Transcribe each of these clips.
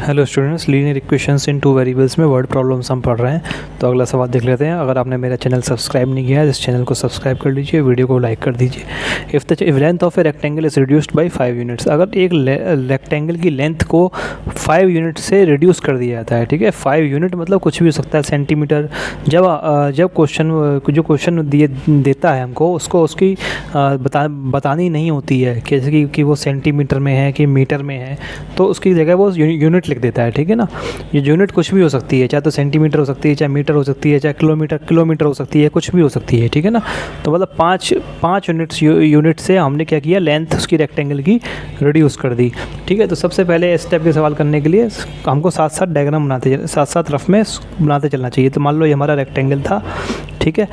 Hello students, linear equations इन two variables में word problems हम पढ़ रहे हैं। तो अगला सवाल देख लेते हैं। अगर आपने मेरा चैनल सब्सक्राइब नहीं किया है, इस चैनल को सब्सक्राइब कर लीजिए, वीडियो को लाइक कर दीजिए। If length of a rectangle is reduced by 5 units, अगर एक रेक्टेंगल की लेंथ को 5 यूनिट से रिड्यूस कर दिया जाता है, ठीक है। 5 यूनिट मतलब कुछ भी हो सकता है, सेंटीमीटर। जब क्वेश्चन देता है हमको, उसको उसकी बतानी नहीं होती है कैसे कि वो सेंटीमीटर में है कि मीटर में है, तो उसकी जगह वो यूनिट लिख देता है, ठीक है ना। ये यूनिट कुछ भी हो सकती है, चाहे तो सेंटीमीटर हो सकती है, चाहे मीटर हो सकती है, चाहे किलोमीटर हो सकती है, कुछ भी हो सकती है, ठीक है ना। तो मतलब पाँच यूनिट से हमने क्या किया, लेंथ उसकी रेक्टेंगल की रिड्यूस कर दी, ठीक है। तो सबसे पहले इस टाइप के सवाल करने के लिए हमको साथ साथ डायग्राम साथ रफ में बनाते चलना चाहिए। तो मान लो ये हमारा रेक्टेंगल था, ठीक है,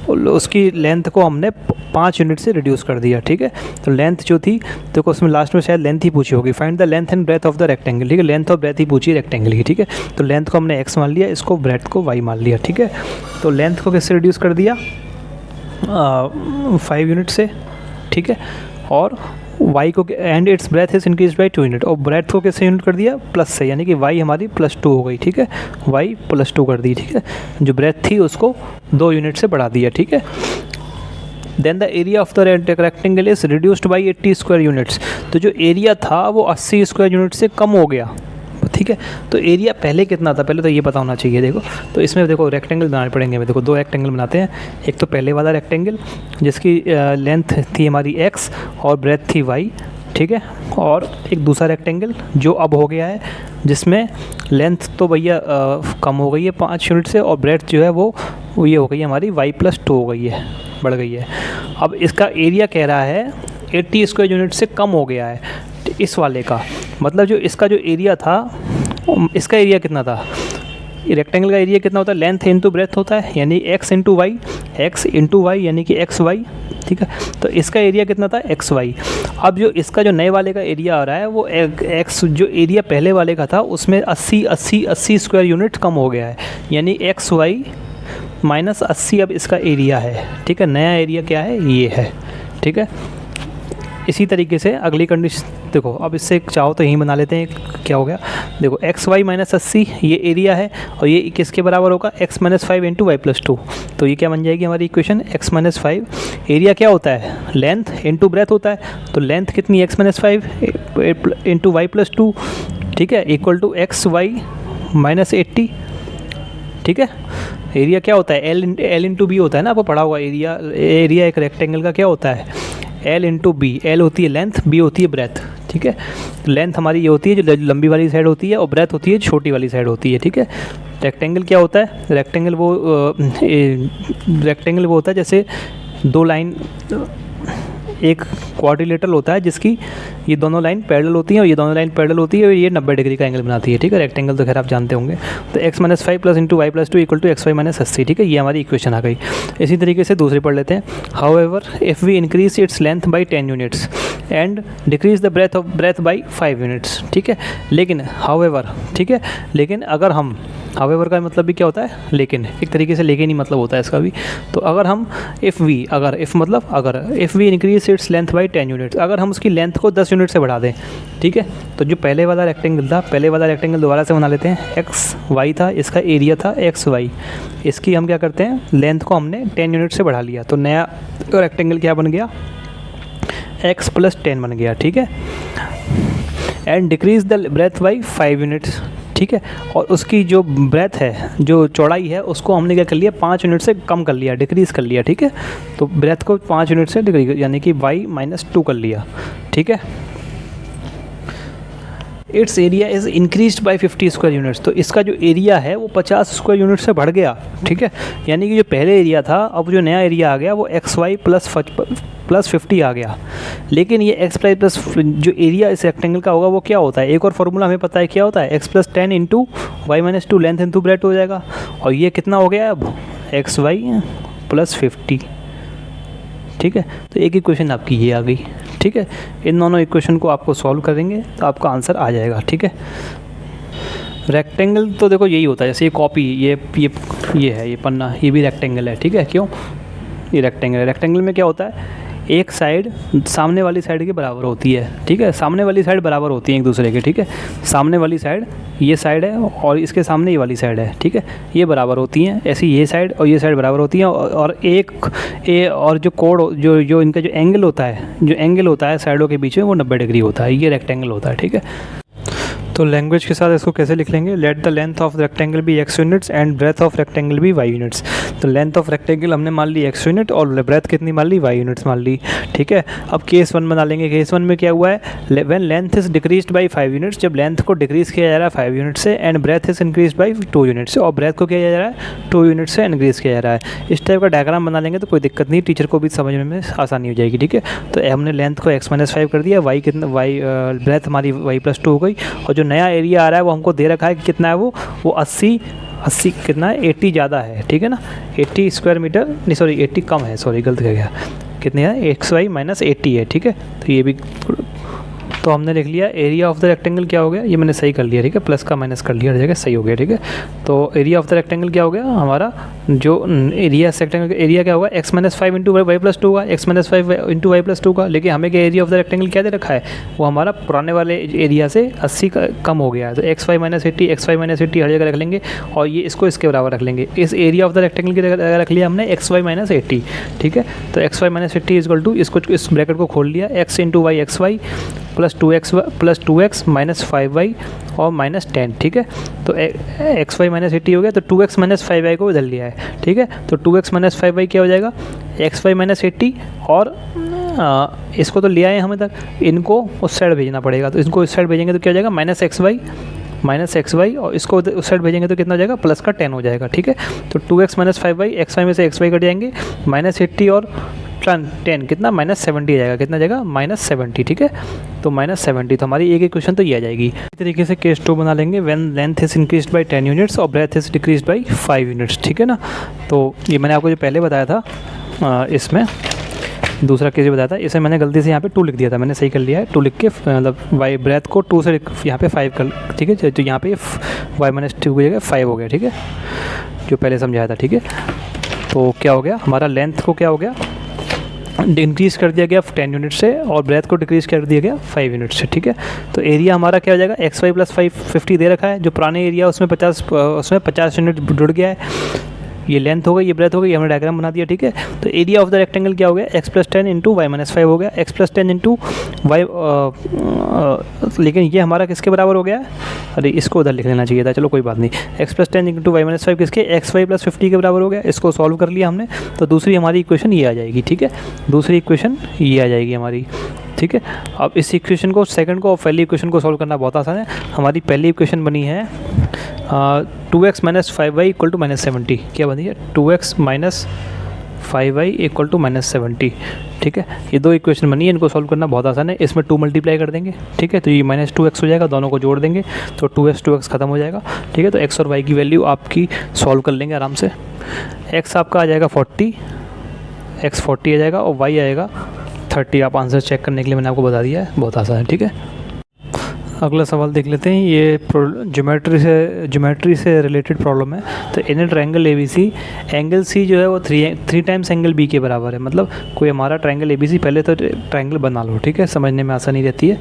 उसकी लेंथ को हमने 5 यूनिट से रिड्यूस कर दिया, ठीक है। तो लेंथ जो थी, तो उसमें लास्ट में शायद लेंथ ही पूछी होगी, find the length and breadth of the rectangle, ठीक है। लेंथ और ब्रेथ ही पूछी रेक्टेंगल की, ठीक है। तो लेंथ को हमने x मान लिया, इसको ब्रेथ को y मान लिया, ठीक है। तो लेंथ को किससे रिड्यूस कर दिया, 5 यूनिट से, ठीक है। और y को and it's breath is increase by 2 unit, और ब्रेथ को किससे यूनिट कर दिया, प्लस से, यानी कि y हमारी +2 हो गई, ठीक है। y +2 कर दी, ठीक है। जो ब्रेथ थी उसको 2 यूनिट से बढ़ा दिया, ठीक है। Then the area of the rectangle is reduced by 80 square units, तो जो एरिया था वो 80 स्क्वायर यूनिट से कम हो गया, ठीक है। तो एरिया पहले कितना था, पहले तो ये पता होना चाहिए। देखो, तो इसमें देखो रेक्टेंगल बनाने पड़ेंगे। देखो 2 रेक्टेंगल बनाते हैं। एक तो पहले वाला रेक्टेंगल जिसकी लेंथ थी हमारी x और ब्रेथ थी y, ठीक है। और एक दूसरा रेक्टेंगल जो अब हो गया है, जिसमें लेंथ तो भैया कम हो गई है 5 यूनिट से, और ब्रेथ जो है वो ये हो गई है हमारी y+2 हो गई है, बढ़ गई है। अब इसका एरिया कह रहा है 80 स्क्वायर यूनिट से कम हो गया है, इस वाले का। मतलब जो इसका जो एरिया था, इसका एरिया कितना था, रेक्टेंगल का एरिया कितना होता है, लेंथ इंटू ब्रेथ होता है, यानी x इंटू वाई यानी कि xy, ठीक है। तो इसका एरिया कितना था, xy। अब जो इसका जो नए वाले का एरिया आ रहा है वो x, जो एरिया पहले वाले का था उसमें 80 स्क्वायर यूनिट कम हो गया है, यानी xy - 80 अब इसका एरिया है, ठीक है। नया एरिया क्या है, ये है, ठीक है। इसी तरीके से अगली कंडीशन देखो, अब इससे चाहो तो यहीं बना लेते हैं। क्या हो गया, देखो xy - 80 ये एरिया है, और ये किसके बराबर होगा, x - 5 इंटू y+2। तो ये क्या बन जाएगी हमारी इक्वेशन, x - 5। एरिया क्या होता है, लेंथ इंटू ब्रेथ होता है, तो लेंथ कितनी, x - 5 इंटू y+2, ठीक है, इक्वल टू xy - 80, ठीक है। एरिया क्या होता है, L इंटू बी होता है ना, आपको पढ़ा हुआ। एरिया एक रेक्टेंगल का क्या होता है, L इंटू बी। L होती है लेंथ, B होती है ब्रेथ, ठीक है। लेंथ हमारी ये होती है जो लंबी वाली साइड होती है, और ब्रेथ होती है छोटी वाली साइड होती है, ठीक है। रेक्टेंगल क्या होता है, रेक्टेंगल वो होता है जैसे 2 लाइन, एक क्वाड्रिलेटरल होता है जिसकी ये दोनों लाइन पैरेलल होती हैं, और ये दोनों लाइन पैरेलल होती है, और ये 90 डिग्री का एंगल बनाती है, ठीक है। रेक्टेंगल तो खैर आप जानते होंगे। तो x - 5 plus into y+2 equal to xy - 80, ठीक है। ये हमारी इक्वेशन आ गई। इसी तरीके से दूसरी पढ़ लेते हैं। However if we increase its length by 10 units and decrease the breadth by 5 units, ठीक है। लेकिन हाउएवर, ठीक है, लेकिन अगर हम, हाउएवर का मतलब भी क्या होता है, लेकिन, एक तरीके से लेकिन ही मतलब होता है इसका भी। तो अगर हम if we increase its length by 10 units, अगर हम उसकी लेंथ को 10 यूनिट से बढ़ा दें, ठीक है। तो जो पहले वाला रेक्टेंगल था, पहले वाला रेक्टेंगल दोबारा से बना लेते हैं। xy था, इसका एरिया था xy, इसकी हम क्या करते हैं, लेंथ को हमने 10 यूनिट से बढ़ा लिया, तो नया रेक्टेंगल क्या बन गया, x + 10 बन गया, ठीक है। And decrease the breadth by 5 units, ठीक है। और उसकी जो ब्रेथ है, जो चौड़ाई है, उसको हमने क्या कर लिया, 5 यूनिट से कम कर लिया, डिक्रीज कर लिया, ठीक है। तो ब्रेथ को 5 यूनिट से डिक्रीज, यानी कि y - 2 कर लिया, ठीक है। It's area is increased by 50 square units, तो इसका जो एरिया है वो 50 स्क्वायर यूनिट से बढ़ गया, ठीक है। यानी कि जो पहले एरिया था, अब जो नया एरिया आ गया वो xy + 50 आ गया। लेकिन ये xy प्लस जो एरिया इस रेक्टेंगल का होगा वो क्या होता है, एक और फार्मूला हमें पता है क्या होता है, x + 10 into y - 2 length into breadth हो जाएगा। और ये कितना हो गया अब, xy + 50, ठीक है। तो एक इक्वेशन आपकी ये आ गई, ठीक है। इन दोनों इक्वेशन को आपको सॉल्व करेंगे तो आपका आंसर आ जाएगा, ठीक है। रेक्टेंगल तो देखो यही होता है, जैसे ये कॉपी, ये है, ये पन्ना, ये भी रेक्टेंगल है, ठीक है। क्यों, ये रेक्टेंगल है। रेक्टेंगल में क्या होता है, एक साइड सामने वाली साइड के बराबर होती है, ठीक है, सामने वाली साइड बराबर होती है एक दूसरे के, ठीक है, सामने वाली साइड ये साइड है और इसके सामने ये वाली साइड है, ठीक है, ये बराबर होती हैं, ऐसी ये साइड और ये साइड बराबर होती हैं, और और जो कोण जो इनका जो एंगल होता है साइडों के बीच में वो 90 डिग्री होता है, ये रेक्टेंगल होता है, ठीक है। तो लैंग्वेज के साथ इसको कैसे लिख लेंगे, let the length of rectangle be x units and breadth of rectangle be y units. तो लेंथ ऑफ रेक्टेंगल हमने मान ली x यूनिट और ब्रेथ कितनी मान ली, y यूनिट्स मान ली, ठीक है। अब केस 1 बना लेंगे। केस 1 में क्या हुआ है, when length is decreased by 5 units, जब लेंथ को डिक्रीज किया जा रहा है 5 यूनिट से, and breadth is increase by 2 unit से, और ब्रेथ को किया जा रहा है 2 यूनिट से इंक्रीज किया जा रहा है। इस टाइप का डायग्राम बना लेंगे तो कोई दिक्कत नहीं, टीचर को भी समझने में आसानी हो जाएगी, ठीक है। तो हमने लेंथ को x-5 कर दिया, y कितना, ब्रेथ हमारी y+2 हो गई, और जो नया एरिया आ रहा है वो हमको दे रखा है कि कितना है, वो 80 कितना है, 80 ज़्यादा है, ठीक है ना, 80 स्क्वायर मीटर, नहीं सॉरी 80 कम है, सॉरी गलत कह गया, कितने है, xy - 80 है, ठीक है। तो ये भी, तो हमने लिख लिया एरिया ऑफ द रेक्टेंगल क्या हो गया, ये मैंने सही कर लिया, ठीक है, प्लस का माइनस कर लिया, हर जगह सही हो गया, ठीक है। तो एरिया ऑफ द रेक्टेंगल क्या हो गया हमारा, जो एरिया रेक्टेंगल का एरिया क्या होगा, x-5 इंटू y+2 होगा, x-5 इंटू y+2 का, लेकिन हमें क्या एरिया ऑफ द रेक्टेंगल क्या दे रखा है, वो हमारा पुराने वाले एरिया से 80 का कम हो गया है, तो x5 - 80 हर जगह रख लेंगे, और ये इसको इसके बराबर रख लेंगे, इस एरिया ऑफ द रेक्टेंगल की जगह रख लिया हमने xy - 80, ठीक है। तो xy - 80 इक्वल टू, इसको इस ब्रैकेट को खोल लिया, x into y xy plus 2x minus 5y और माइनस 10, ठीक है। तो xy - 80 हो गया, तो 2x - 5y को इधर लिया है, ठीक है। तो 2x - 5y क्या हो जाएगा, xy - 80, और इसको तो लिया है हम इधर, इनको उस साइड भेजना पड़ेगा, तो इसको इस साइड भेजेंगे तो क्या हो जाएगा, -xy, और इसको उस साइड भेजेंगे तो कितना हो जाएगा, प्लस का 10 हो जाएगा, ठीक है। तो 2x - 5y, xy में से xy कट जाएंगे, -80 और 10 कितना, -70 आ जाएगा, कितना जाएगा, -70, ठीक है। तो -70, तो हमारी एक इक्वेशन तो ये आ जाएगी। इसी तरीके से केस 2 बना लेंगे, when length is increased by 10 units और breadth is decreased by 5 units, ठीक है ना। तो ये मैंने आपको जो पहले बताया था, इसमें दूसरा केस बताया था, इसे मैंने गलती से यहाँ पे 2 लिख दिया था, मैंने सही कर लिया है, 2 लिख के मतलब वाई ब्रेथ को 2 से यहाँ पे 5 कर, ठीक है। तो यहाँ पे y - 2 की जगह 5 हो गया, ठीक है, जो पहले समझाया था, ठीक है। तो क्या हो गया हमारा, लेंथ को क्या हो गया, इंक्रीज़ कर दिया गया 10 यूनिट से, और ब्रेथ को डिक्रीज़ कर दिया गया 5 यूनिट से, ठीक है। तो एरिया हमारा क्या हो जाएगा, xy + 5 50 दे रखा है, जो पुराने एरिया उसमें 50 यूनिट जुड़ गया है, ये लेंथ हो गई, ये ब्रेथ हो गई, ये हमने डायग्राम बना दिया, ठीक है। तो एरिया ऑफ द रेक्टेंगल क्या हो गया, x + 10 इंटू y - 5 हो गया, x + 10 इंटू y, लेकिन ये हमारा किसके बराबर हो गया, अरे इसको उधर लिख लेना चाहिए था, चलो कोई बात नहीं, x + 10 इंटू y - 5 किसके, xy + 50 के बराबर हो गया, इसको सॉल्व कर लिया हमने, तो दूसरी हमारी इक्वेशन ये आ जाएगी, ठीक है, दूसरी इक्वेशन ये आ जाएगी हमारी, ठीक है। अब इस इक्वेशन को, सेकंड को और पहली इक्वेशन को सॉल्व करना बहुत आसान है। हमारी पहली इक्वेशन बनी है 2x - 5y = -70, क्या बनी है, 2x - 5y = -70, ठीक है। ये 2 इक्वेशन बनी है, इनको सॉल्व करना बहुत आसान है। इसमें 2 मल्टीप्लाई कर देंगे, ठीक है, तो ये -2x हो जाएगा, दोनों को जोड़ देंगे तो 2x ख़त्म हो जाएगा, ठीक है। तो x और y की वैल्यू आपकी सॉल्व कर लेंगे आराम से। x आपका आ जाएगा 40, x 40 आ जाएगा, और y आएगा 30। आप आंसर चेक करने के लिए मैंने आपको बता दिया है, बहुत आसान है, ठीक है। अगला सवाल देख लेते हैं, ये ज्योमेट्री से रिलेटेड प्रॉब्लम है। तो in a triangle ABC, angle C जो है वो 3 टाइम्स एंगल B के बराबर है। मतलब कोई हमारा ट्रायंगल ABC, पहले तो ट्रायंगल बना लो, ठीक है, समझने में आसानी रहती है।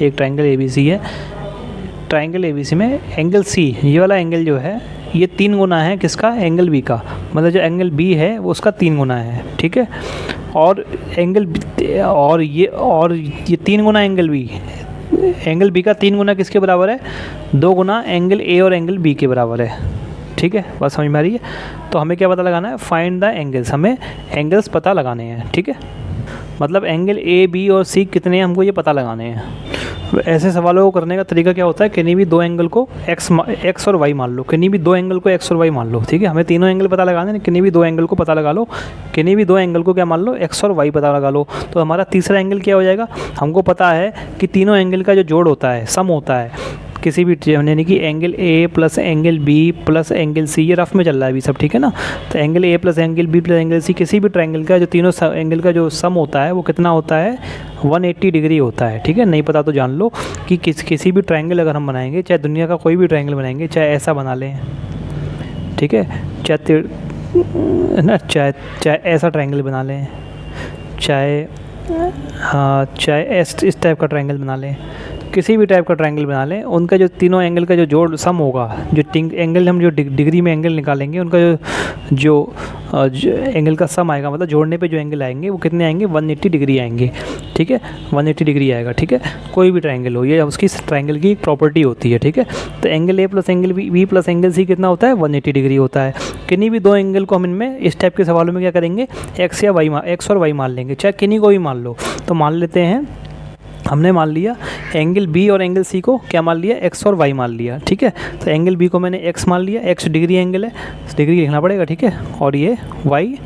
एक ट्रायंगल ABC है, ट्रायंगल ABC में एंगल C, ये वाला एंगल जो है ये 3 गुना है किसका, एंगल B का, मतलब जो एंगल B है वो उसका 3 गुना है, ठीक है। और ये 3 गुना एंगल B का 3 गुना किसके बराबर है, 2 गुना एंगल A और एंगल B के बराबर है, ठीक है, बात समझ में आ रही है। तो हमें क्या पता लगाना है, फाइंड द एंगल्स, हमें एंगल्स पता लगाने हैं, ठीक है। मतलब एंगल A, B और C कितने हैं हमको ये पता लगाने हैं। ऐसे सवालों को करने का तरीका क्या होता है, किन्हीं भी 2 एंगल को x और y मान लो, किन्हीं भी 2 एंगल को x और y मान लो, ठीक है। हमें तीनों एंगल पता लगाने हैं, किन्हीं भी 2 एंगल को पता लगा लो, किन्हीं भी 2 एंगल को क्या मान लो, x और y पता लगा लो। तो हमारा तीसरा एंगल क्या हो जाएगा, हमको पता है कि तीनों एंगल का जो जोड़ होता है, सम होता है किसी भी, यानी कि angle A plus angle B plus angle C, ये रफ में चल रहा है अभी सब, ठीक है ना। तो angle A plus angle B plus angle C, किसी भी ट्रायंगल का जो तीनों एंगल का जो सम होता है वो कितना होता है, 180 डिग्री होता है, ठीक है। नहीं पता तो जान लो कि किसी भी ट्रायंगल अगर हम बनाएंगे, चाहे दुनिया का कोई भी ट्रायंगल बनाएंगे, चाहे ऐसा बना लें, ठीक है, चाहे ऐसा ट्रायंगल बना लें, चाहे इस टाइप का ट्रायंगल बना लें, किसी भी टाइप का ट्रायंगल बना लें, उनका जो तीनों एंगल का जो जोड़ सम होगा, जो एंगल हम जो डिग्री में एंगल निकालेंगे, उनका जो एंगल का सम आएगा, मतलब जोड़ने पे जो एंगल आएंगे वो कितने आएंगे, 180 डिग्री आएंगे। ठीक है, 180 डिग्री आएगा। ठीक है, कोई भी ट्रायंगल हो, ये उसकी ट्रायंगल की एक प्रॉपर्टी होती है। ठीक है, तो angle A plus angle B plus angle C कितना होता है, 180 डिग्री होता है। किन्हीं भी दो एंगल को हम इनमें इस टाइप के सवालों में क्या करेंगे, एक्स और वाई मान लेंगे, चाहे किन्हीं को भी मान लो। तो मान लेते हैं, हमने मान लिया एंगल बी और एंगल सी को क्या मान लिया, एक्स और वाई मान लिया। ठीक है, तो एंगल बी को मैंने एक्स मान लिया, एक्स डिग्री एंगल है, डिग्री लिखना पड़ेगा। ठीक है, और ये वाई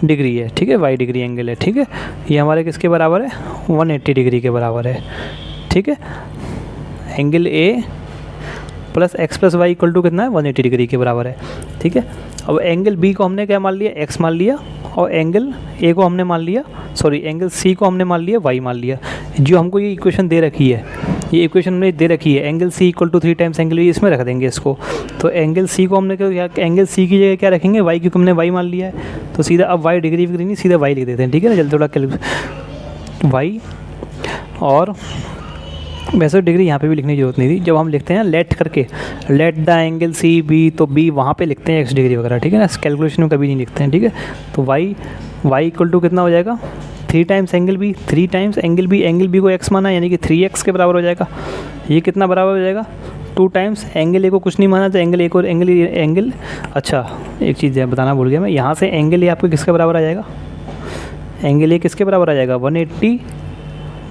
डिग्री है। ठीक है, वाई डिग्री एंगल है। ठीक है, ये हमारे किसके बराबर है, 180 डिग्री के बराबर है। ठीक है, angle A plus x plus y equal to कितना है, 180 डिग्री के बराबर है। ठीक है, अब एंगल बी को हमने क्या मान लिया, एक्स मान लिया, और एंगल ए को हमने मान लिया, एंगल सी को हमने मान लिया, वाई मान लिया। जो हमको ये इक्वेशन दे रखी है, ये इक्वेशन हमने दे रखी है, angle C equal to 3 times angle B, इसमें रख देंगे इसको। तो एंगल सी को हमने क्या, एंगल सी की जगह क्या रखेंगे, वाई, क्योंकि हमने वाई मान लिया है। तो सीधा अब वाई डिग्री फिक्र नहीं, सीधा वाई लिख देते हैं। ठीक है ना, जल्दी थोड़ा वाई, और वैसे डिग्री यहाँ पे भी लिखने की जरूरत नहीं थी। जब हम लिखते हैं लेट करके, let the angle C B, तो बी वहाँ पे लिखते हैं एक्स डिग्री वगैरह। ठीक है ना, कैलकुलेशन में कभी नहीं लिखते हैं। ठीक है, तो वाई इक्वल टू कितना हो जाएगा, 3 times angle B, 3 times angle B को एक्स माना, यानी कि 3x के बराबर हो जाएगा। ये कितना बराबर हो जाएगा, 2 टाइम्स एंगल ए को कुछ नहीं माना, तो एंगल ए को एंगल अच्छा, एक चीज़ बताना भूल गया मैं, यहाँ से एंगल ए आपको किसके बराबर आ जाएगा, एंगल ए किसके बराबर आ जाएगा, 180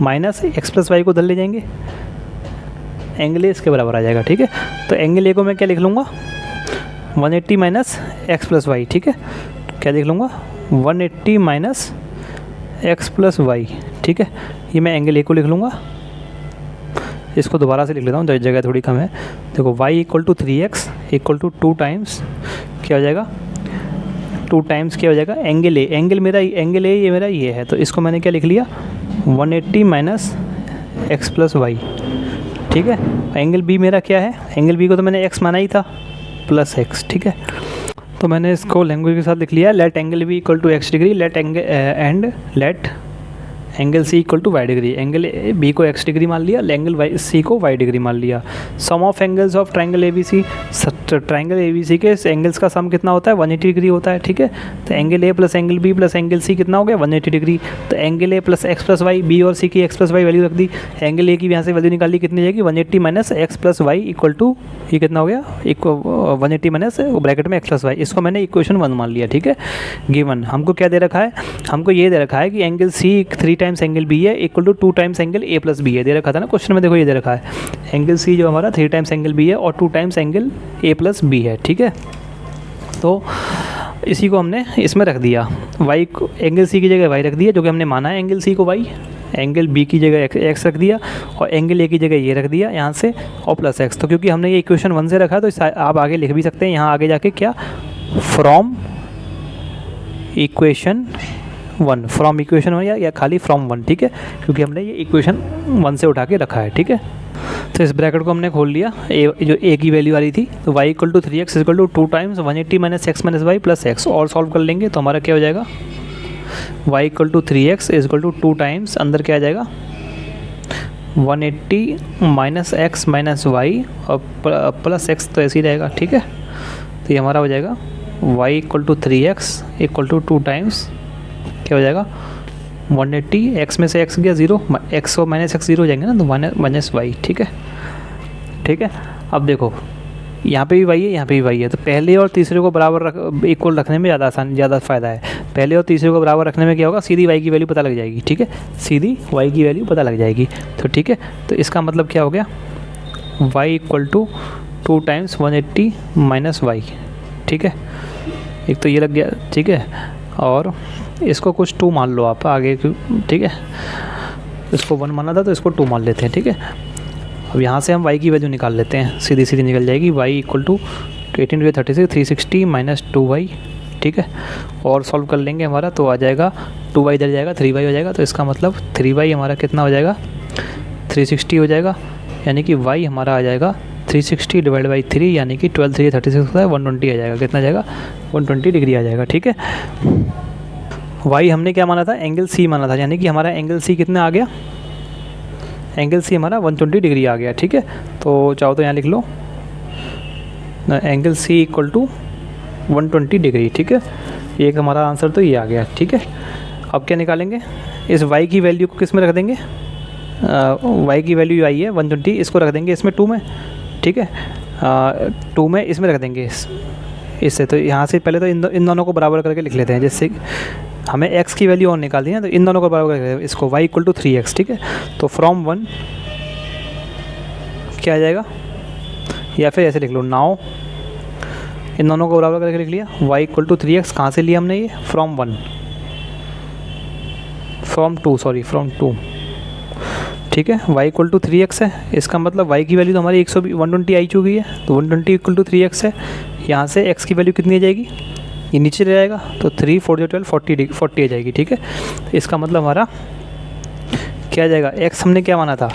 माइनस एक्स प्लस वाई को उधर ले जाएंगे, एंगल ए इसके बराबर आ जाएगा। ठीक है, तो एंगल ए को मैं क्या लिख लूँगा, 180 माइनस एक्स प्लस वाई। ठीक है, क्या लिख लूँगा, 180 माइनस एक्स प्लस वाई। ठीक है, ये मैं एंगल ए को लिख लूँगा, इसको दोबारा से लिख लेता हूँ, जगह थोड़ी कम है। देखो y equal to 3x equal to 2 times क्या हो जाएगा, 2 टाइम्स क्या हो जाएगा, एंगल ए, एंगल ए ये मेरा ये है, तो इसको मैंने क्या लिख लिया, 180 माइनस एक्स प्लस वाई। ठीक है, एंगल बी मेरा क्या है, एंगल बी को तो मैंने x माना ही था, प्लस x। ठीक है, तो मैंने इसको लैंग्वेज के साथ लिख लिया, let angle B equal to x degree, let angle C equal to y degree. Angle B को एक्स डिग्री मान लिया, एंगल वाई सी को वाई डिग्री मान लिया। Sum of angles of triangle A B C, triangle A B C के angles का सम कितना होता है, 180 डिग्री होता है। ठीक है, तो angle A plus angle B plus angle C कितना हो गया, 180 डिग्री। तो angle A plus x plus y, B और सी की एक्स प्लस वाई वैल्यू रख दी, एंगल ए की यहाँ से वैल्यू निकाली, कितनी जाएगी, 180 minus x plus y equal to, ये कितना हो गया, 180 माइनस ब्रैकेट में एक्स प्लस वाई। इसको मैंने इक्वेशन 1 मान लिया। ठीक है, गिवन हमको क्या दे रखा है, हमको ये दे रखा है कि angle C 3 times angle B है equal to 2 times angle A plus B है, दे रखा था ना क्वेश्चन में। देखो ये दे रखा है, एंगल सी जो हमारा 3 टाइम्स एंगल बी है और 2 times angle A plus B है। ठीक है, तो इसी को हमने इसमें रख दिया, वाई को एंगल सी की जगह वाई रख दिया, जो कि हमने माना है एंगल सी को वाई, एंगल बी की जगह एक्स रख दिया, और एंगल ए की जगह ये रख दिया यहाँ से, और प्लस एक्स। तो क्योंकि हमने ये इक्वेशन 1 से रखा, तो आप आगे लिख भी सकते हैं, यहाँ आगे जाके क्या, फ्रॉम इक्वेशन 1, फ्रॉम इक्वेशन 1 या खाली फ्रॉम 1। ठीक है, क्योंकि हमने ये इक्वेशन 1 से उठा के रखा है। ठीक है, तो इस ब्रैकेट को हमने खोल लिया, जो ए की वैल्यू आ रही थी, तो y equal to 3x equal to 2 times 180 minus x minus y plus x, और सॉल्व कर लेंगे तो हमारा क्या हो जाएगा, y equal to 3x equal to 2 times, अंदर क्या आ जाएगा, 180 माइनस एक्स माइनस वाई और प्लस एक्स, तो ऐसे ही रहेगा। ठीक है, तो ये हमारा हो जाएगा y equal to 3x equal to 2 times क्या हो जाएगा, 180, एक्स में से x गया 0, एक्स और माइनस एक्स 0 हो जाएंगे ना, तो माइनस वाई। ठीक है, ठीक है, अब देखो यहाँ पे भी y है, यहाँ पे भी y है, तो पहले और तीसरे को बराबर इक्वल रखने में ज़्यादा फ़ायदा है। पहले और तीसरे को बराबर रखने में क्या होगा, सीधी y की वैल्यू पता लग जाएगी। ठीक है, सीधी y की वैल्यू पता लग जाएगी। तो ठीक है, तो इसका मतलब क्या हो गया, y equal to 2 times 180 minus y. ठीक है, एक तो ये लग गया। ठीक है, और इसको कुछ 2 मान लो आप आगे। ठीक है, इसको 1 माना था तो इसको 2 मान लेते हैं। ठीक है, अब यहाँ से हम y की वैल्यू निकाल लेते हैं, सीधी सीधी निकल जाएगी, y equal to 18 36 360 minus 2y। ठीक है, और सॉल्व कर लेंगे हमारा, तो आ जाएगा 2y इधर जाएगा, 3y हो जाएगा, तो इसका मतलब 3y हमारा कितना हो जाएगा, 360 हो जाएगा, यानी कि y हमारा आ जाएगा 360 डिवाइड बाई 3, यानी कि 12 3 36 होता है, 120 आ जाएगा। कितना आ जाएगा, 120 डिग्री आ जाएगा। ठीक है, वाई हमने क्या माना था, एंगल सी माना था, यानी कि हमारा एंगल सी कितना आ गया, एंगल सी हमारा 120 डिग्री आ गया। ठीक है, तो चाहो तो यहाँ लिख लो angle C equal to 120 degree. ठीक है, एक हमारा आंसर तो ये आ गया। ठीक है, अब क्या निकालेंगे, इस y की वैल्यू को किस में रख देंगे, y की वैल्यू आई है 120, इसको रख देंगे इसमें 2 में। ठीक है, 2 में इसमें रख देंगे इससे। तो यहाँ से पहले तो इन दोनों को बराबर करके लिख लेते हैं, जिससे हमें x की वैल्यू और निकालनी है, तो इन दोनों को बराबर करके इसको y इक्वल टू 3x। ठीक है, तो फ्रॉम 1 क्या आ जाएगा, या फिर ऐसे लिख लो, नाउ इन दोनों को बराबर करके लिख लिया, y इक्वल टू 3x। कहाँ से लिया हमने ये, फ्रॉम 2। ठीक है, y इक्वल टू 3x है, इसका मतलब y की वैल्यू तो हमारी 120 आई चुकी है, तो 120 इक्वल टू 3x है। यहाँ से x की वैल्यू कितनी आ जाएगी, ये नीचे ले जाएगा, तो 3 4 12 40 आ जाएगी। ठीक है, तो इसका मतलब हमारा क्या आ जाएगा, x हमने क्या माना था,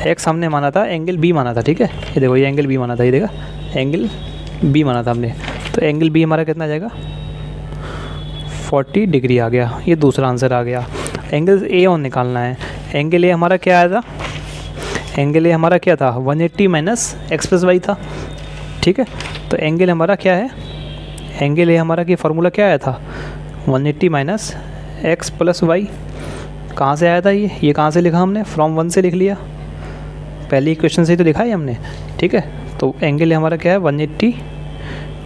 x हमने माना था एंगल b माना था। ठीक है, ये देखो ये एंगल b माना था, ये देखा एंगल b माना था हमने, तो एंगल b हमारा कितना आ जाएगा, 40 डिग्री आ गया। ये दूसरा आंसर आ गया। एंगल a और निकालना है, एंगल a हमारा क्या आया था, एंगल a हमारा क्या था, 180 माइनस एक्स प्लस वाई था। ठीक है, तो एंगल हमारा क्या है, एंगल a हमारा की फार्मूला क्या आया था, 180 माइनस एक्स प्लस वाई। कहाँ से आया था ये कहाँ से लिखा हमने, फ्रॉम 1 से लिख लिया, पहले इक्वेशन से ही तो लिखा है हमने। ठीक है, तो एंगल a हमारा क्या है, 180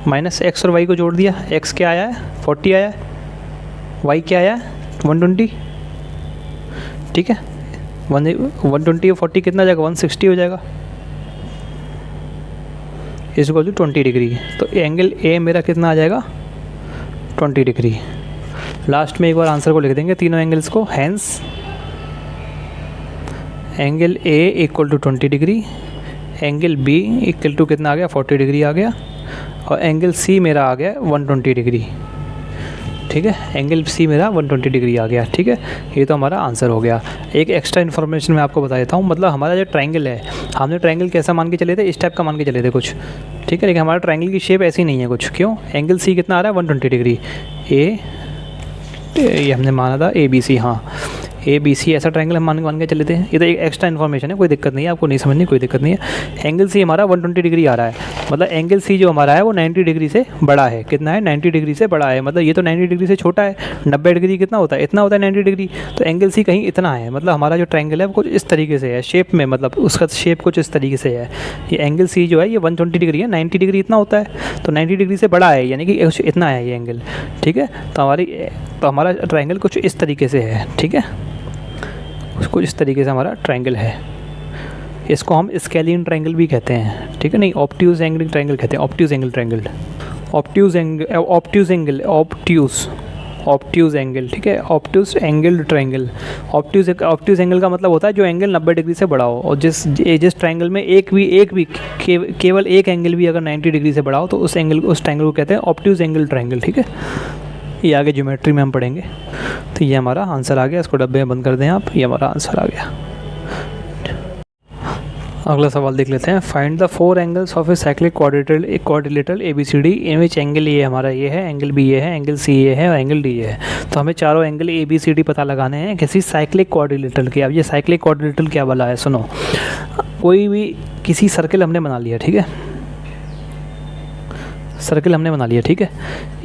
माइनस एक्स और वाई को जोड़ दिया, एक्स क्या आया है 40 आया है, वाई क्या आया है 120। ठीक है, 120 और 40 कितना जाएगा, 160 हो जाएगा, इसको जो 20 डिग्री। तो एंगल ए मेरा कितना आ जाएगा, 20 डिग्री। लास्ट में एक बार आंसर को लिख देंगे तीनों एंगल्स को, hence angle A equal to 20 degree, angle B equal to कितना आ गया, 40 डिग्री आ गया, और एंगल सी मेरा आ गया 120 डिग्री। ठीक है, एंगल सी मेरा 120 डिग्री आ गया। ठीक है, ये तो हमारा आंसर हो गया। एक एक्स्ट्रा इन्फॉर्मेशन मैं आपको बता देता हूँ, मतलब हमारा जो ट्रायंगल है, हमने ट्रायंगल कैसा मान के चले थे, इस टाइप का मान के चले थे कुछ। ठीक है, लेकिन हमारा ट्रायंगल की शेप ऐसी नहीं है कुछ, क्यों, एंगल सी कितना आ रहा है 120 डिग्री, ये हमने माना था ABC, हाँ ABC ऐसा ट्रायंगल हम मान के चले थे। ये तो एक एक्स्ट्रा इन्फॉर्मेशन है, कोई दिक्कत नहीं है, आपको नहीं समझनी कोई दिक्कत नहीं है। एंगल सी हमारा 120 डिग्री आ रहा है, मतलब एंगल सी जो हमारा है वो 90 डिग्री से बड़ा है। कितना है, 90 डिग्री से बड़ा है, मतलब ये तो 90 डिग्री से छोटा है। 90 डिग्री कितना होता है, इतना होता है 90 डिग्री, तो एंगल सी कहीं इतना है, मतलब हमारा जो ट्रायंगल है वो कुछ इस तरीके से है शेप में, मतलब उसका शेप कुछ इस तरीके से है। ये एंगल सी जो है ये 120 डिग्री है, 90 डिग्री इतना होता है, तो 90 डिग्री से बड़ा है, यानी कि इतना है ये एंगल। ठीक है, तो हमारा ट्रायंगल कुछ इस तरीके से है। ठीक है, कुछ इस तरीके से हमारा ट्रायंगल है, इसको हम स्केलियन ट्रायंगल भी कहते हैं। ठीक है, नहीं ऑब्ट्यूज एंगल ट्रायंगल कहते हैं, obtuse angle triangle, obtuse angle. ठीक है, obtuse angle triangle, obtuse angle का मतलब होता है जो एंगल 90 डिग्री से बड़ा हो, और जिस ट्रायंगल में एक भी केवल एक एंगल भी अगर 90 डिग्री से बड़ा हो, तो उस ट्रायंगल को कहते हैं ऑब्ट्यूज एंगल ट्रायंगल। ठीक है, ये आगे ज्योमेट्री में हम पढ़ेंगे। तो ये हमारा आंसर आ गया, इसको डब्बे में बंद कर दें आप, ये हमारा आंसर आ गया। अगला सवाल देख लेते हैं। Find the 4 angles of a cyclic quadrilateral ABCD in which angle ये हमारा ये है, एंगल B ये है, एंगल C ये है और एंगल D ये है। तो हमें चारों एंगल ABCD पता लगाने हैं किसी साइक्लिक क्वाड्रिलेटरल के। अब ये साइक्लिक क्वाड्रिलेटरल क्या वाला है, सुनो, कोई भी किसी सर्कल हमने बना लिया। ठीक है, सर्कल हमने बना लिया। ठीक है,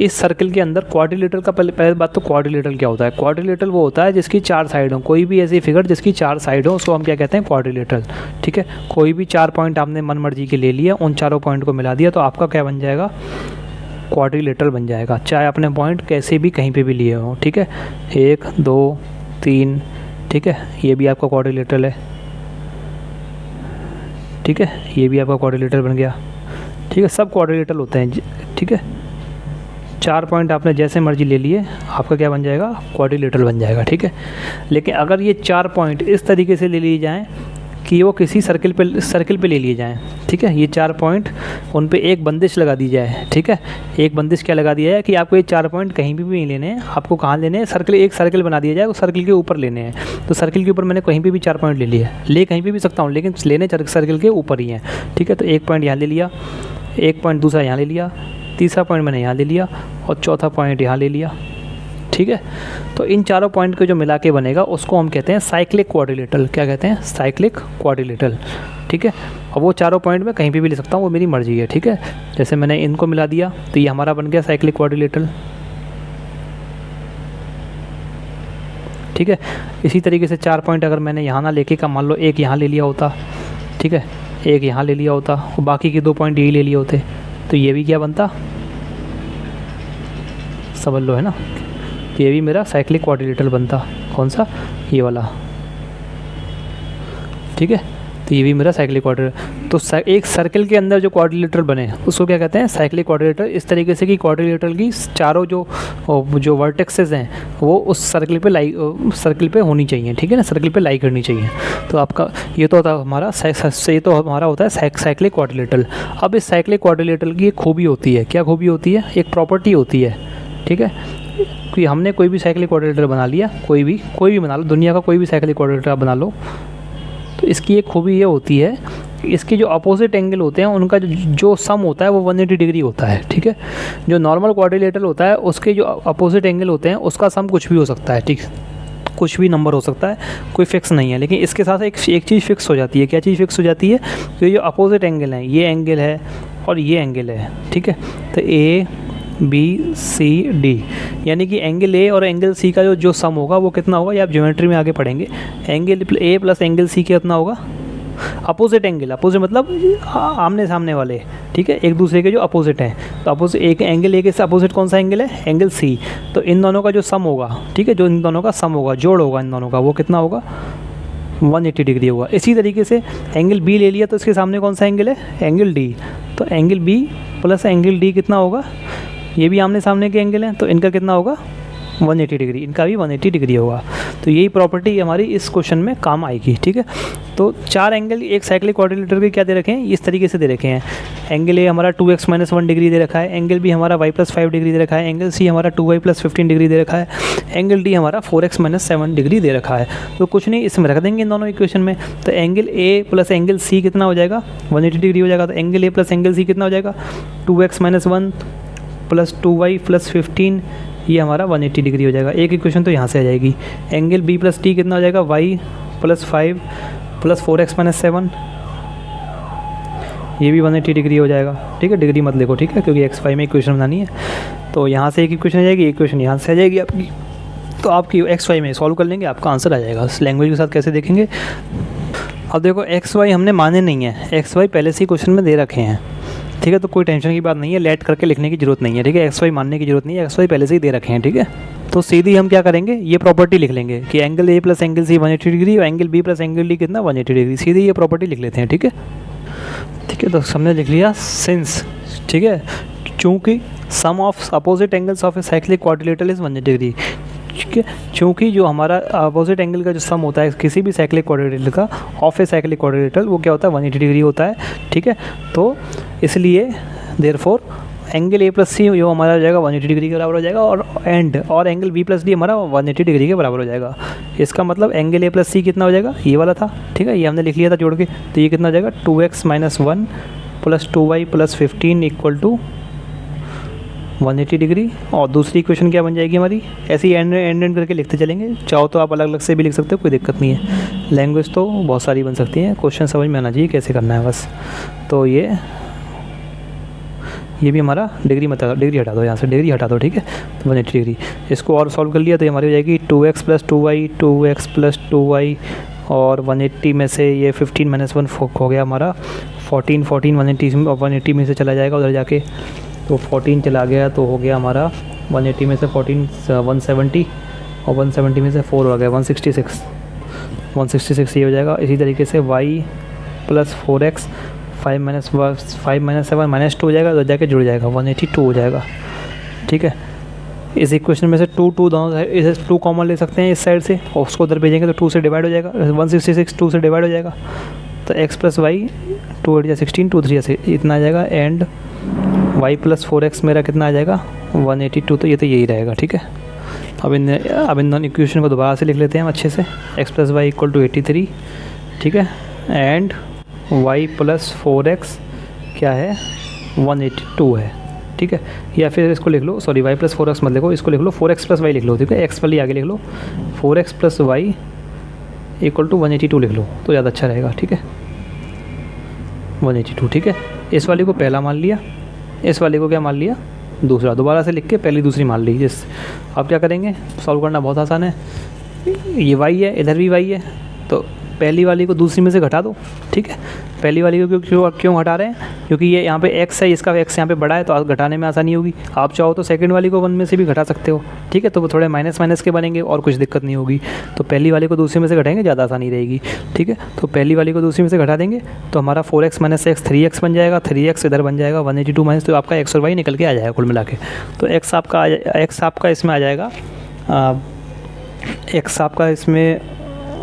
इस सर्कल के अंदर क्वाड्रिलेटरल का पहले बात तो क्वाड्रिलेटरल क्या होता है, क्वाड्रिलेटरल वो होता है जिसकी 4 साइड हो, कोई भी ऐसी फिगर जिसकी 4 साइड हो उसको हम क्या कहते हैं, क्वाड्रिलेटरल। ठीक है, कोई भी 4 पॉइंट आपने मन मर्जी के ले लिया, उन चारों पॉइंट को मिला दिया तो आपका क्या बन जाएगा, क्वाड्रिलेटरल बन जाएगा, चाहे अपने पॉइंट कैसे भी कहीं पर भी लिए हों। ठीक है, 1 2 3, ठीक है, ये भी आपका क्वाड्रिलेटरल है। ठीक है, ये भी आपका क्वाड्रिलेटरल बन गया। ठीक है, सब क्वाड्रिलेटरल होते हैं। ठीक है, 4 पॉइंट आपने जैसे मर्जी ले लिए, आपका क्या बन जाएगा, क्वाड्रिलेटरल बन जाएगा। ठीक है, लेकिन अगर ये 4 पॉइंट इस तरीके से ले लिए जाएं कि वो किसी सर्कल पे ले लिए जाएं। ठीक है, ये 4 पॉइंट उन पे एक बंदिश लगा दी जाए। ठीक है, एक बंदिश क्या लगा दिया है कि आपको ये 4 पॉइंट कहीं भी नहीं लेने हैं, आपको कहाँ लेने हैं, एक सर्कल बना दिया जाए, उस सर्कल के ऊपर लेने हैं। तो सर्कल के ऊपर मैंने कहीं पे भी 4 पॉइंट ले लिए, ले कहीं पे भी सकता हूँ, लेकिन लेने सर्कल के ऊपर ही हैं। ठीक है, तो 1 पॉइंट यहाँ ले लिया, 1 पॉइंट दूसरा यहाँ ले लिया, तीसरा पॉइंट मैंने यहाँ ले लिया और चौथा पॉइंट यहाँ ले लिया। ठीक है। तो इन चारों पॉइंट को जो मिला के बनेगा उसको हम कहते हैं साइक्लिक क्वाड्रिलेटरल। क्या कहते हैं? साइक्लिक क्वाड्रिलेटरल, ठीक है। अब वो चारों पॉइंट मैं कहीं भी ले सकता हूँ, वो मेरी मर्जी है, ठीक है। जैसे मैंने इनको मिला दिया तो ये हमारा बन गया साइक्लिक क्वाड्रिलेटरल, ठीक है। इसी तरीके से 4 पॉइंट अगर मैंने यहाँ ना लेके का मान लो एक यहाँ ले लिया होता, ठीक है, एक यहाँ ले लिया होता और बाकी के 2 पॉइंट यही ले लिए होते, तो ये भी क्या बनता, समझ लो, है ना। ये भी मेरा साइक्लिक क्वाड्रिलेटरल बनता। कौन सा? ये वाला, ठीक है। तो ये भी मेरा साइक्लिक क्वाड्रिलेटरल। तो एक सर्कल के अंदर जो क्वाड्रिलेटरल बने उसको क्या कहते हैं? Cyclic quadrilateral. इस तरीके से कि क्वाड्रिलेटरल की चारों जो वर्टेक्सेस हैं वो उस सर्कल पे होनी चाहिए, ठीक है ना, सर्कल पे लाई करनी चाहिए। तो आपका ये तो होता है हमारा होता है साइक्लिक क्वाड्रिलेटरल। अब इस साइक्लिक क्वाड्रिलेटरल की एक खूबी होती है। क्या खूबी होती है? एक प्रॉपर्टी होती है, ठीक है, कि हमने कोई भी साइक्लिक क्वाड्रिलेटरल बना लिया, कोई भी बना लो, दुनिया का कोई भी साइक्लिक क्वाड्रिलेटरल बना लो, तो इसकी एक खूबी ये होती है कि इसके जो अपोजिट एंगल होते हैं उनका जो सम होता है वो 180 डिग्री होता है, ठीक है। जो नॉर्मल क्वाड्रिलेटरल होता है उसके जो अपोजिट एंगल होते हैं उसका सम कुछ भी हो सकता है, ठीक है, कुछ भी नंबर हो सकता है, कोई फिक्स नहीं है। लेकिन इसके साथ एक चीज़ फिक्स हो जाती है। क्या चीज़ फिक्स हो जाती है? कि जो अपोजिट एंगल हैं, ये एंगल है और ये एंगल है, ठीक है। तो ABCD यानी कि एंगल ए और एंगल सी का जो सम होगा वो कितना होगा, ये आप ज्योमेट्री में आगे पढ़ेंगे। Angle A plus angle C कितना होगा? अपोजिट एंगल, अपोजिट मतलब आमने सामने वाले, ठीक है, एक दूसरे के जो अपोजिट हैं। तो अपोजिट एक एंगल ए के अपोजिट कौन सा एंगल है? Angle C. तो इन दोनों का जो सम होगा, ठीक है, जो इन दोनों का सम होगा, जोड़ होगा इन दोनों का, वो कितना होगा? 180 डिग्री होगा। इसी तरीके से एंगल बी ले लिया तो इसके सामने कौन सा एंगल है? Angle D. तो angle B plus angle D कितना होगा? ये भी आमने सामने के एंगल हैं तो इनका कितना होगा? 180 डिग्री। इनका भी 180 डिग्री होगा। तो यही प्रॉपर्टी हमारी इस क्वेश्चन में काम आएगी, ठीक है। तो 4 एंगल एक साइक्लिक क्वाड्रिलेटरल के क्या दे रखे हैं? इस तरीके से दे रखे हैं। एंगल ए हमारा 2x - 1 डिग्री दे रखा है, एंगल बी हमारा y + 5 डिग्री दे रखा है, एंगल सी हमारा 2y + 15 डिग्री दे रखा है, एंगल डी हमारा 4x - 7 डिग्री दे रखा है। तो कुछ नहीं, इसमें रख देंगे इन दोनों इक्वेशन में। तो angle A plus angle C कितना हो जाएगा? 180 डिग्री हो जाएगा। तो angle A plus angle C कितना हो जाएगा? 2x - 1 + 2y + 15, ये हमारा 180 डिग्री हो जाएगा। एक इक्वेशन तो यहाँ से आ जाएगी। एंगल बी प्लस टी कितना हो जाएगा? y + 5 + 4x - 7, ये भी 180 डिग्री हो जाएगा, ठीक है। डिग्री मत लिखो, ठीक है, क्योंकि x5 में इक्वेशन बनानी है। तो यहाँ से एक इक्वेशन आ जाएगी, इक्वेशन यहाँ से आ जाएगी आपकी। तो आपकी x5 में सॉल्व कर लेंगे, आपका आंसर आ जाएगा। इस लैंग्वेज के साथ कैसे देखेंगे? अब देखो xy हमने माने नहीं है, xy पहले से ही क्वेश्चन में दे रखे हैं, ठीक है। तो कोई टेंशन की बात नहीं है, लेट करके लिखने की जरूरत नहीं है, ठीक है। xy मानने की जरूरत नहीं है, xy पहले से ही दे रखे हैं, ठीक है। तो सीधी हम क्या करेंगे, ये प्रॉपर्टी लिख लेंगे कि angle A plus angle C 180 degree और angle B plus angle D कितना 180 डिग्री। सीधी ये प्रॉपर्टी लिख लेते हैं, ठीक है। ठीक है, तो हमने लिख लिया सिंस, ठीक है, चूँकि sum of opposite angles of a cyclic quadrilateral is 180 degree, ठीक है। चूँकि जो हमारा अपोजिट एंगल का जो सम होता है किसी भी साइक्लिक क्वाड्रिलेटरल का ऑफ ए साइक्लिक क्वाड्रिलेटरल, वो क्या होता है 180 डिग्री होता है, ठीक है। तो इसलिए देयरफॉर एंगल ए प्लस सी जो हमारा हो जाएगा 180 डिग्री के बराबर हो जाएगा, और एंगल बी प्लस डी हमारा 180 डिग्री के बराबर हो जाएगा। इसका मतलब एंगल ए प्लस सी कितना हो जाएगा, ये वाला था, ठीक है, ये हमने लिख लिया था जोड़ के। तो ये कितना हो जाएगा 2x - 1 + 2y + 15 = 180 डिग्री। और दूसरी इक्वेशन क्या बन जाएगी हमारी, ऐसे ही एंड करके लिखते चलेंगे। चाहो तो आप अलग अलग से भी लिख सकते हो, कोई दिक्कत नहीं है। लैंग्वेज तो बहुत सारी बन सकती है, क्वेश्चन समझ में आना चाहिए कैसे करना है बस। तो ये भी हमारा डिग्री डिग्री हटा दो, यहाँ से डिग्री हटा दो, ठीक है। तो 180 डिग्री इसको और सॉल्व कर लिया तो हमारी हो जाएगी 2x + 2y 2x + 2y, और 180 में से ये 15 - 1 हो गया हमारा 14 180 में से चला जाएगा उधर जाके, तो 14 चला गया तो हो गया हमारा 180 में से 14 170, और 170 में से 4 हो गया 166 ये हो जाएगा। इसी तरीके से y + 4x 5 - 7 -2 हो जाएगा, तो जाके जुड़ जाएगा 182 हो जाएगा, ठीक है। इस इक्वेशन में से 2 दोनों इसे 2 कॉमन ले सकते हैं इस साइड से, और उसको उधर भेजेंगे तो 2 से डिवाइड हो जाएगा, 166 2 से डिवाइड हो जाएगा। तो x + y 2 8 16 2 3 ऐसे इतना आ जाएगा, एंड y + 4x मेरा कितना आ जाएगा 182। तो ये तो यही रहेगा, ठीक है। अब इन दोनों इक्वेशन को दोबारा से लिख लेते हैं हम अच्छे से। x + y = 83, ठीक है, एंड y + 4x क्या है 182 है, ठीक है। ठीक है। या फिर इसको लिख लो, सॉरी y प्लस 4x मत लिखो, इसको लिख लो 4x प्लस वाई लिख लो, ठीक है। x वाली आगे लिख लो, 4x plus y equal to 182 लिख लो तो ज़्यादा अच्छा रहेगा, ठीक है। 182, ठीक है। इस वाले को पहला मान लिया, इस वाले को क्या मान लिया, दूसरा। दोबारा से लिख के पहली दूसरी मान ली। जिस अब क्या करेंगे, सॉल्व करना बहुत आसान है। ये y है, इधर भी y है, तो पहली वाली को दूसरी में से घटा दो, ठीक है। पहली वाली को क्यों हटा रहे हैं, क्योंकि ये यहाँ पे x है, इसका x यहाँ पे बड़ा है, तो घटाने में आसानी होगी। आप चाहो तो सेकंड वाली को 1 में से भी घटा सकते हो, ठीक है। तो वो थोड़े माइनस माइनस के बनेंगे और कुछ दिक्कत नहीं होगी। तो पहली वाली को दूसरी में से घटाएंगे, ज़्यादा आसानी रहेगी, ठीक है। तो पहली वाली को दूसरी में से घटा देंगे तो हमारा 4x माइनस x 3x बन जाएगा, 3x इधर बन जाएगा 182 माइनस, तो आपका x और y निकल के आ जाएगा कुल मिला के। तो x आपका इसमें आ जाएगा, x आपका इसमें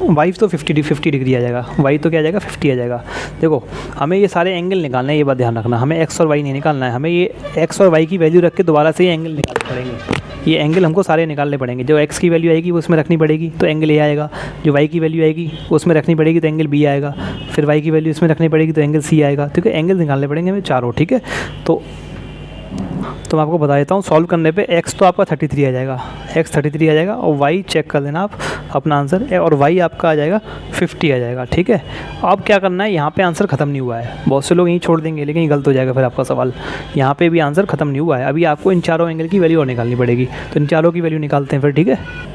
y तो 50 डिग्री आ जाएगा, y तो क्या आ जाएगा 50 आ जाएगा। देखो हमें ये सारे एंगल निकालना है, ये बात ध्यान रखना। हमें x और y नहीं निकालना है, हमें ये x और y की वैल्यू रख के दोबारा से ये एंगल निकालने पड़ेंगे। ये एंगल हमको सारे निकालने पड़ेंगे। जो x की वैल्यू आएगी वो उसमें रखनी पड़ेगी तो एंगल ए आएगा, जो y की वैल्यू आएगी वो उसमें रखनी पड़ेगी तो एंगल बी आएगा, फिर y की वैल्यू इसमें रखनी पड़ेगी तो एंगल सी आएगा, ठीक है। एंगल निकालने पड़ेंगे हमें चारों, ठीक है। तो मैं आपको बता देता हूँ, सॉल्व करने पे x तो आपका 33 आ जाएगा, x 33 आ जाएगा, और y चेक कर लेना आप अपना आंसर है, और y आपका आ जाएगा 50 आ जाएगा, ठीक है। अब क्या करना है, यहाँ पे आंसर ख़त्म नहीं हुआ है। बहुत से लोग यहीं छोड़ देंगे, लेकिन ये गलत हो जाएगा फिर आपका सवाल। यहाँ पे भी आंसर ख़त्म नहीं हुआ है, अभी आपको इन चारों एंगल की वैल्यू और निकालनी पड़ेगी। तो इन चारों की वैल्यू निकालते हैं फिर, ठीक है।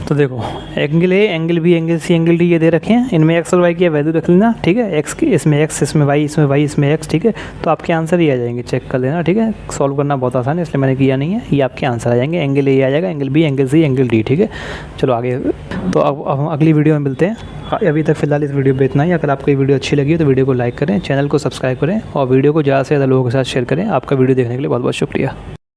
तो देखो angle A, angle B, angle C, angle D ये दे रखे हैं, इनमें x और y की वैल्यू रख लेना, ठीक है। x की इसमें x, इसमें y, इसमें y, इसमें x, ठीक है। तो आपके आंसर ही आ जाएंगे, चेक कर लेना, ठीक है। सॉल्व करना बहुत आसान है, इसलिए मैंने किया नहीं है। ये आपके आंसर आ जाएंगे, एंगल ए आ जाएगा, angle B, angle C, angle D, ठीक है। चलो आगे, तो अब हम अगली वीडियो में मिलते हैं। अभी तक फिलहाल इस वीडियो पे इतना ही। अगर आपको ये वीडियो अच्छी लगी तो वीडियो को लाइक करें, चैनल को सब्सक्राइब करें और वीडियो को ज़्यादा से ज़्यादा लोगों के साथ शेयर करें। आपका वीडियो देखने के लिए बहुत बहुत शुक्रिया।